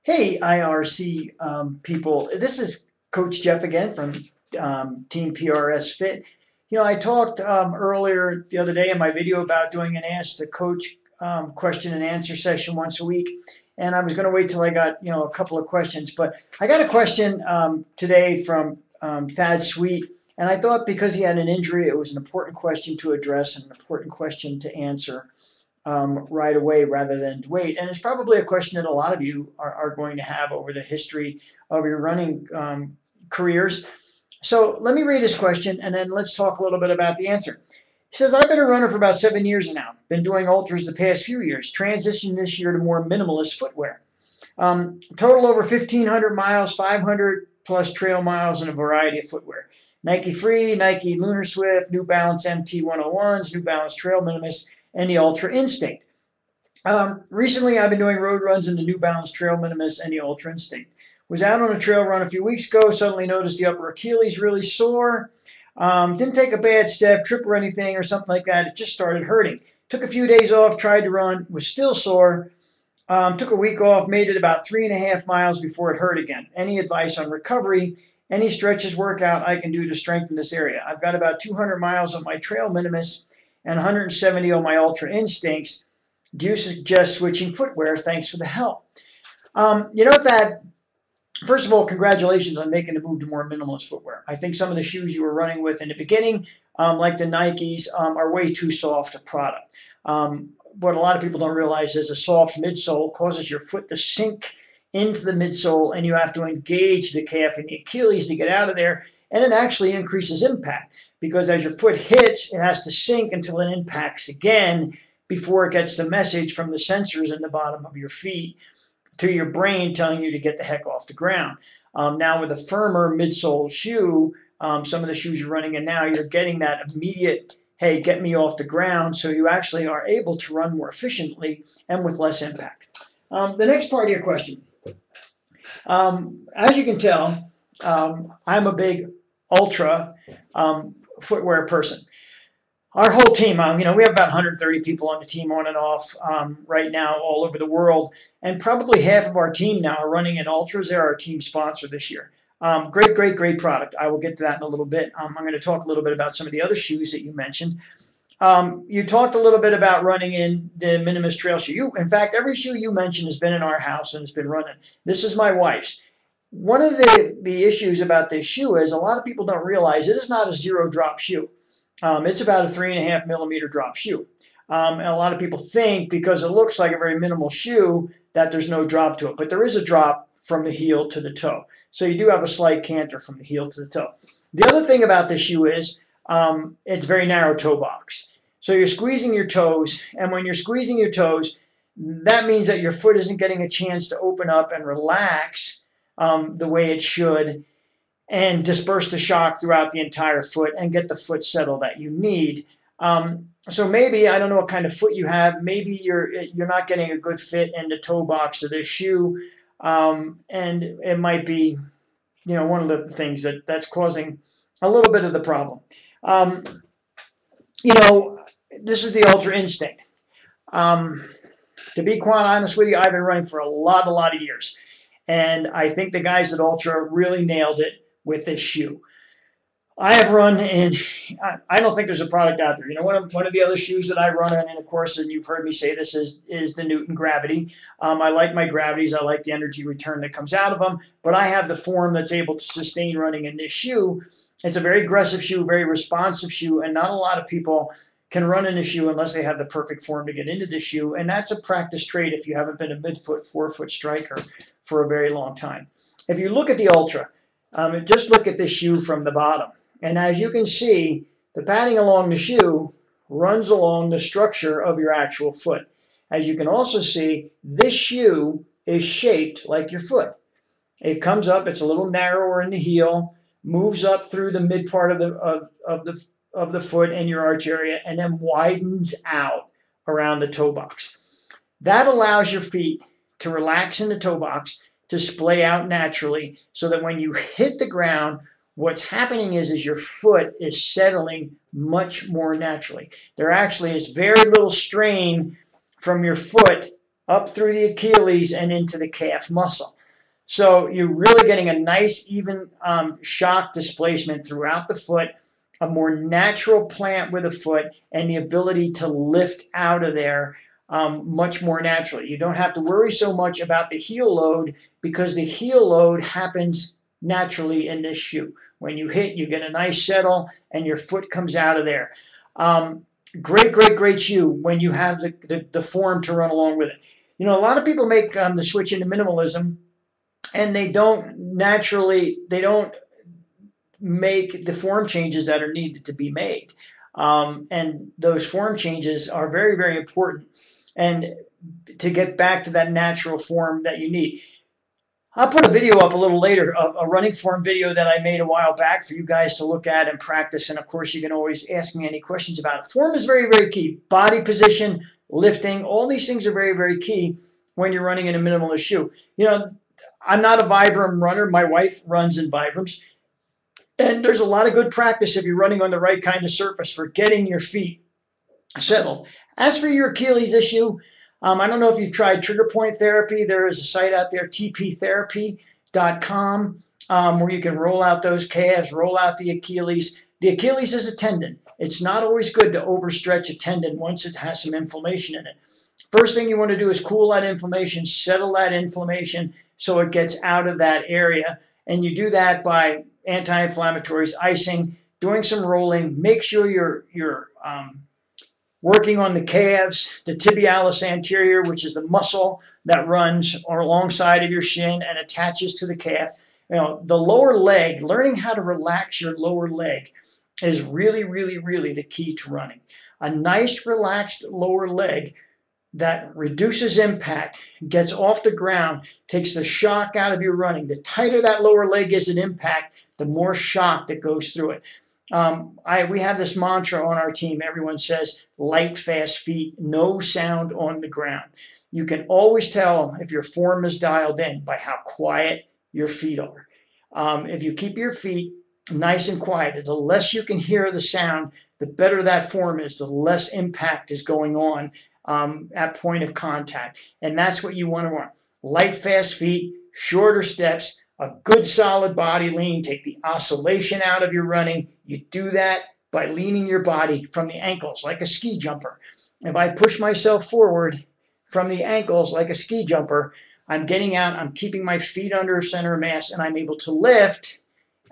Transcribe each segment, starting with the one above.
Hey, IRC people. This is Coach Jeff again from Team prsfit. I talked earlier the other day in my video about doing an Ask the Coach question and answer session once a week. And I was going to wait till I got, a couple of questions. But I got a question today from Thad Sweet. And I thought because he had an injury, it was an important question to address and an important question to answer right away rather than wait. And it's probably a question that a lot of you are going to have over the history of your running careers. So let me read his question and then let's talk a little bit about the answer. He says, I've been a runner for about 7 years now. Been doing ultras the past few years. Transitioned this year to more minimalist footwear. Total over 1,500 miles, 500 plus trail miles, and a variety of footwear. Nike Free, Nike Lunar Swift, New Balance MT 101s, New Balance Trail Minimus, and the Ultra Instinct. Recently, I've been doing road runs in the New Balance Trail Minimus and the Ultra Instinct. Was out on a trail run a few weeks ago, suddenly noticed the upper Achilles really sore. Didn't take a bad step, trip or anything or something like that. It just started hurting. Took a few days off, tried to run, was still sore. Took a week off, made it about 3.5 miles before it hurt again. Any advice on recovery? Any stretches workout I can do to strengthen this area? I've got about 200 miles on my trail minimus and 170 on my Ultra Instincts. Do you suggest switching footwear? Thanks for the help. That first of all, congratulations on making the move to more minimalist footwear. I think some of the shoes you were running with in the beginning, like the Nikes, are way too soft a product. What a lot of people don't realize is a soft midsole causes your foot to sink into the midsole, and you have to engage the calf and the Achilles to get out of there, and it actually increases impact because as your foot hits, it has to sink until it impacts again before it gets the message from the sensors in the bottom of your feet to your brain telling you to get the heck off the ground. Now with a firmer midsole shoe, some of the shoes you're running in now, you're getting that immediate, hey, get me off the ground, so you actually are able to run more efficiently and with less impact. The next part of your question. As you can tell, I'm a big ultra footwear person. Our whole team, we have about 130 people on the team on and off right now all over the world, and probably half of our team now are running in ultras. They're our team sponsor this year. Great product. I will get to that in a little bit. I'm going to talk a little bit about some of the other shoes that you mentioned. You talked a little bit about running in the Minimus Trail shoe. In fact, every shoe you mentioned has been in our house and has been running. This is my wife's. One of the issues about this shoe is a lot of people don't realize it is not a zero drop shoe. It's about a 3.5 millimeter drop shoe. And a lot of people think because it looks like a very minimal shoe that there's no drop to it. But there is a drop from the heel to the toe. So you do have a slight canter from the heel to the toe. The other thing about this shoe is it's very narrow toe box. So you're squeezing your toes. And when you're squeezing your toes, that means that your foot isn't getting a chance to open up and relax the way it should, and disperse the shock throughout the entire foot and get the foot settle that you need. So maybe, I don't know what kind of foot you have, maybe you're not getting a good fit in the toe box of this shoe, and it might be, one of the things that's causing a little bit of the problem. This is the Ultra Instinct. To be quite honest with you, I've been running for a lot of years. And I think the guys at Ultra really nailed it with this shoe. I have run in, I don't think there's a product out there. One of the other shoes that I run in, and of course, and you've heard me say this, is the Newton Gravity. I like my gravities. I like the energy return that comes out of them. But I have the form that's able to sustain running in this shoe. It's a very aggressive shoe, very responsive shoe, and not a lot of people can run in a shoe unless they have the perfect form to get into the shoe. And that's a practice trait if you haven't been a midfoot, forefoot striker for a very long time. If you look at the Ultra, just look at this shoe from the bottom. And as you can see, the padding along the shoe runs along the structure of your actual foot. As you can also see, this shoe is shaped like your foot. It comes up, it's a little narrower in the heel, moves up through the mid part of the foot and your arch area, and then widens out around the toe box. That allows your feet to relax in the toe box, to splay out naturally, so that when you hit the ground, what's happening is your foot is settling much more naturally. There actually is very little strain from your foot up through the Achilles and into the calf muscle. So you're really getting a nice even shock displacement throughout the foot, a more natural plant with a foot, and the ability to lift out of there much more naturally. You don't have to worry so much about the heel load because the heel load happens naturally in this shoe. When you hit, you get a nice settle and your foot comes out of there. Great shoe when you have the form to run along with it. You know, a lot of people make the switch into minimalism and they don't make the form changes that are needed to be made. And those form changes are very, very important. And to get back to that natural form that you need. I'll put a video up a little later, a running form video that I made a while back for you guys to look at and practice. And of course, you can always ask me any questions about it. Form is very, very key. Body position, lifting, all these things are very, very key when you're running in a minimalist shoe. You know, I'm not a Vibram runner. My wife runs in Vibrams. And there's a lot of good practice if you're running on the right kind of surface for getting your feet settled. As for your Achilles issue, I don't know if you've tried trigger point therapy. There is a site out there, tptherapy.com, where you can roll out those calves, roll out the Achilles. The Achilles is a tendon. It's not always good to overstretch a tendon once it has some inflammation in it. First thing you want to do is cool that inflammation, settle that inflammation so it gets out of that area. And you do that by anti-inflammatories, icing, doing some rolling. Make sure you're working on the calves, the tibialis anterior, which is the muscle that runs alongside of your shin and attaches to the calf. You know, the lower leg, learning how to relax your lower leg is really, really, really the key to running. A nice relaxed lower leg that reduces impact, gets off the ground, takes the shock out of your running. The tighter that lower leg is at impact, the more shock that goes through it. We have this mantra on our team. Everyone says, light, fast feet, no sound on the ground. You can always tell if your form is dialed in by how quiet your feet are. If you keep your feet nice and quiet, the less you can hear the sound, the better that form is, the less impact is going on at point of contact. And that's what you want to run. Light, fast feet, shorter steps, a good solid body lean. Take the oscillation out of your running. You do that by leaning your body from the ankles like a ski jumper. If I push myself forward from the ankles like a ski jumper, I'm getting out, I'm keeping my feet under center of mass, and I'm able to lift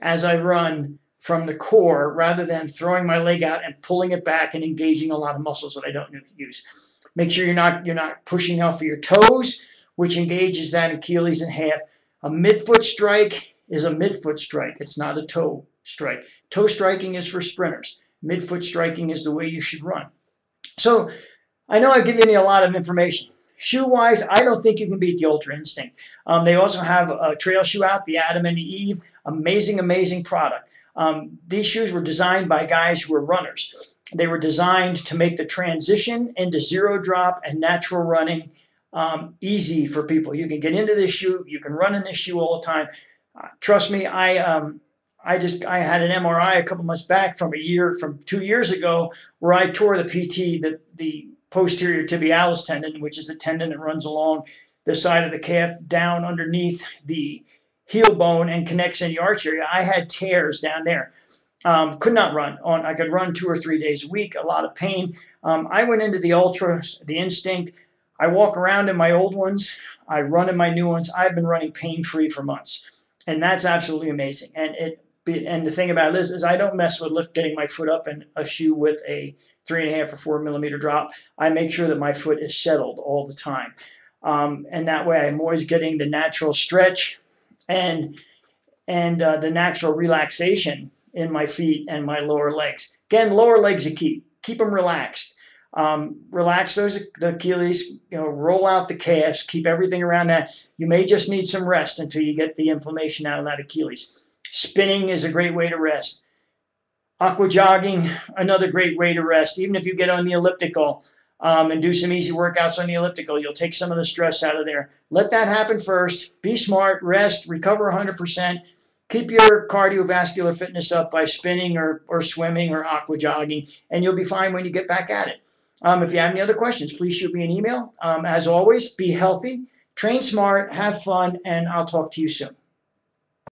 as I run from the core rather than throwing my leg out and pulling it back and engaging a lot of muscles that I don't use. Make sure you're not pushing off of your toes, which engages that Achilles in half. A midfoot strike is a midfoot strike. It's not a toe strike. Toe striking is for sprinters. Midfoot striking is the way you should run. So I know I've given you a lot of information. Shoe-wise, I don't think you can beat the Ultra Instinct. They also have a trail shoe out, the Adam and the Eve. Amazing, amazing product. These shoes were designed by guys who were runners. They were designed to make the transition into zero drop and natural running easy for people. You can get into this shoe. You can run in this shoe all the time. Trust me, I had an MRI a couple months back from 2 years ago, where I tore the PT, the posterior tibialis tendon, which is the tendon that runs along the side of the calf down underneath the heel bone and connects in the arch area. I had tears down there. Could not run. I could run 2 or 3 days a week, a lot of pain. I went into the Ultra, the Instinct. I walk around in my old ones. I run in my new ones. I've been running pain-free for months. And that's absolutely amazing. And the thing about this is I don't mess with getting my foot up in a shoe with a 3.5 or 4 millimeter drop. I make sure that my foot is settled all the time. And that way I'm always getting the natural stretch and the natural relaxation in my feet and my lower legs. Again, lower legs are key. Keep them relaxed. Relax the Achilles, roll out the calves, keep everything around that. You may just need some rest until you get the inflammation out of that Achilles. Spinning is a great way to rest. Aqua jogging, another great way to rest. Even if you get on the elliptical and do some easy workouts on the elliptical, you'll take some of the stress out of there. Let that happen first. Be smart, rest, recover 100%. Keep your cardiovascular fitness up by spinning or swimming or aqua jogging, and you'll be fine when you get back at it. If you have any other questions, please shoot me an email. As always, be healthy, train smart, have fun, and I'll talk to you soon.